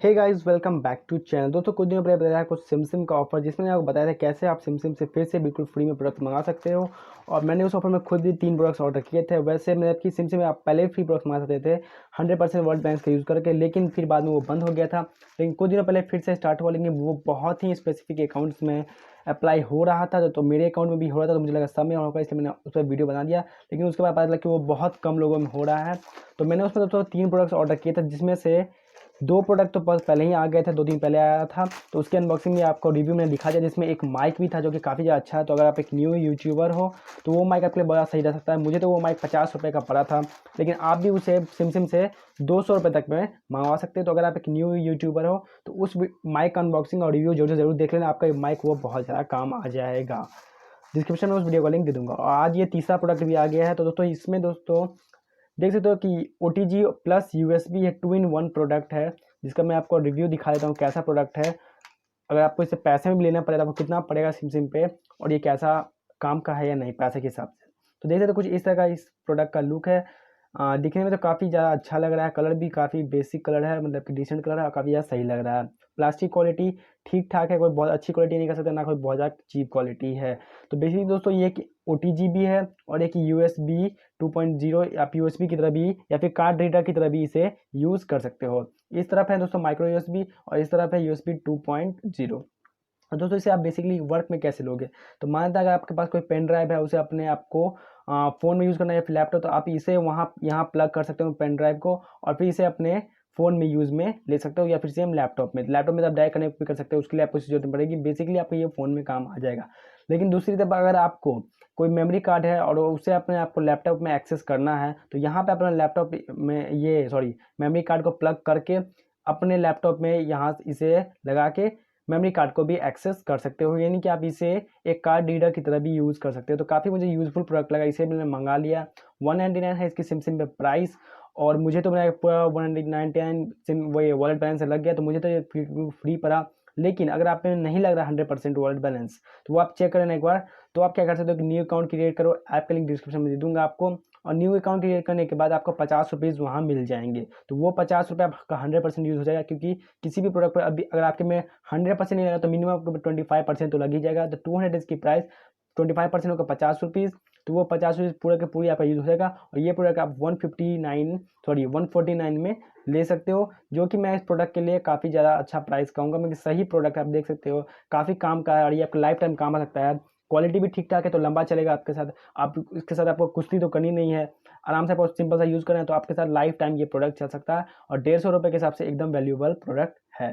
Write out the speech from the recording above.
Hey guys, welcome back to channel. दोस्तों, कुछ दिनों पहले बताया कुछ सिमसिम का ऑफर, जिसमें मैंने आपको बताया था कैसे आप सिमसिम से फिर से बिल्कुल फ्री में प्रोडक्ट मंगा सकते हो। और मैंने उस ऑफर में खुद भी 3 प्रोडक्ट्स ऑर्डर किए थे। वैसे मतलब कि सिमसिम में आप पहले फ्री प्रोडक्ट्स मंगा सकते थे 100% वर्ल्ड बैंक का यूज़ करके, लेकिन फिर बाद में वो बंद हो गया था। लेकिन कुछ दिनों पहले फिर से स्टार्ट हुआ, लेकिन वो बहुत ही स्पेसिफिक अकाउंट्स में अप्लाई हो रहा था। तो मेरे अकाउंट में भी हो रहा था, तो मुझे लगा सब में होगा, इसलिए मैंने उस पर वीडियो बना दिया। लेकिन उसके बाद पता चला कि वो बहुत कम लोगों में हो रहा है। तो मैंने उसमें दोस्तों 3 प्रोडक्ट्स ऑर्डर किए थे, जिसमें से 2 प्रोडक्ट तो बस पहले ही आ गए थे, 2 दिन पहले आया था। तो उसकी अनबॉक्सिंग में आपको रिव्यू मैंने दिखा दिया, जिसमें एक माइक भी था जो कि काफ़ी ज़्यादा अच्छा है। तो अगर आप एक न्यू यूट्यूबर हो तो वो माइक आपके लिए बड़ा सही रह सकता है। मुझे तो वो माइक 50 रुपये का पड़ा था, लेकिन आप भी उसे सिमसिम से 200 रुपये तक में मंगवा सकते हैं। तो अगर आप एक न्यू यूट्यूबर हो तो उस माइक का अनबॉक्सिंग और रिव्यू ज़रूर देख लेना, आपका माइक वो बहुत ज़्यादा काम आ जाएगा। डिस्क्रिप्शन में उस वीडियो का लिंक दे दूंगा। और आज ये तीसरा प्रोडक्ट भी आ गया है। तो दोस्तों, इसमें दोस्तों देख सकते हो कि OTG प्लस USB ये 2 इन 1 प्रोडक्ट है, जिसका मैं आपको रिव्यू दिखा देता हूँ कैसा प्रोडक्ट है। अगर आपको इसे पैसे में भी लेना पड़ेगा तो आपको कितना पड़ेगा सिमसिम पे, और ये कैसा काम का है या नहीं पैसे के हिसाब से। तो देख सकते हो कुछ इस तरह का इस प्रोडक्ट का लुक है। दिखने में तो काफ़ी ज़्यादा अच्छा लग रहा है, कलर भी काफ़ी बेसिक कलर है, मतलब कि डिसेंट कलर है और काफ़ी ज़्यादा सही लग रहा है। प्लास्टिक क्वालिटी ठीक ठाक है, कोई बहुत अच्छी क्वालिटी नहीं कह सकते, ना कोई बहुत ज़्यादा चीप क्वालिटी है। तो बेसिकली दोस्तों ये एक OTG भी है और एक USB 2.0, आप USB की तरह भी या फिर कार्ड रीडर की तरह भी इसे यूज़ कर सकते हो। इस तरफ है दोस्तों माइक्रो USB और इस तरफ है USB 2.0। और दोस्तों इसे आप बेसिकली वर्क में कैसे लोगे, तो मानता अगर आपके पास कोई पेन ड्राइव है, उसे अपने आपको फ़ोन में यूज़ करना है या फिर लैपटॉप, तो आप इसे वहाँ यहाँ प्लग कर सकते हो पेन ड्राइव को, और फिर इसे अपने फ़ोन में यूज़ में ले सकते हो, या फिर सेम लैपटॉप में तो आप डायरेक्ट कनेक्ट भी कर सकते हो। उसके लिए आपको इसकी जरूरत नहीं पड़ेगी, बेसिकली आपको ये फ़ोन में काम आ जाएगा। लेकिन दूसरी तरफ अगर आपको कोई मेमोरी कार्ड है और उसे अपने आपको लैपटॉप में एक्सेस करना है, तो यहाँ पे अपना लैपटॉप में मेमोरी कार्ड को प्लग करके अपने लैपटॉप में यहाँ इसे लगा के मेमोरी कार्ड को भी एक्सेस कर सकते हो, यानी कि आप इसे एक कार्ड रीडर की तरह भी यूज़ कर सकते हो। तो काफ़ी मुझे यूज़फुल प्रोडक्ट लगा, इसे मैंने मंगा लिया। 199 है इसकी सिमसिम पे प्राइस, और मुझे तो मेरा पूरा 199 सिम वही वॉलेट बैलेंस से लग गया, तो मुझे तो ये फ्री पड़ा। लेकिन अगर आप में नहीं लग रहा 100% वॉलेट बैलेंस, तो वो आप चेक करें एक बार। तो आप क्या कर सकते हो कि न्यू अकाउंट क्रिएट करो, ऐप का लिंक डिस्क्रिप्शन में दे दूंगा आपको। और न्यू अकाउंट क्रिएट करने के बाद आपको 50 रुपीज़ वहाँ मिल जाएंगे। तो वो 50 रुपये आपका 100% यूज़ हो जाएगा, क्योंकि किसी भी प्रोडक्ट पर अभी अगर आपके में 100% नहीं लगा तो मिनिमम आपको 25% तो लग ही जाएगा। तो 200 इसकी प्राइस, 25% होगा 50 रुपीज़। तो वो 50 रुपीज़ पूरे के पूरी आपका यूज़ हो जाएगा, और ये प्रोडक्ट आप 149 में ले सकते हो, जो कि मैं इस प्रोडक्ट के लिए काफ़ी ज़्यादा अच्छा प्राइस कहूँगा। मैं सही प्रोडक्ट आप देख सकते हो, काफ़ी काम का है और ये आपका लाइफ टाइम काम आ सकता है। क्वालिटी भी ठीक ठाक है, तो लंबा चलेगा आपके साथ। आप इसके साथ आपको कुश्ती तो करनी नहीं है, आराम से आपको सिंपल सा यूज़ करना है, तो आपके साथ लाइफ टाइम ये प्रोडक्ट चल सकता है। और 150 रुपये के हिसाब से एकदम वैल्यूएबल प्रोडक्ट है।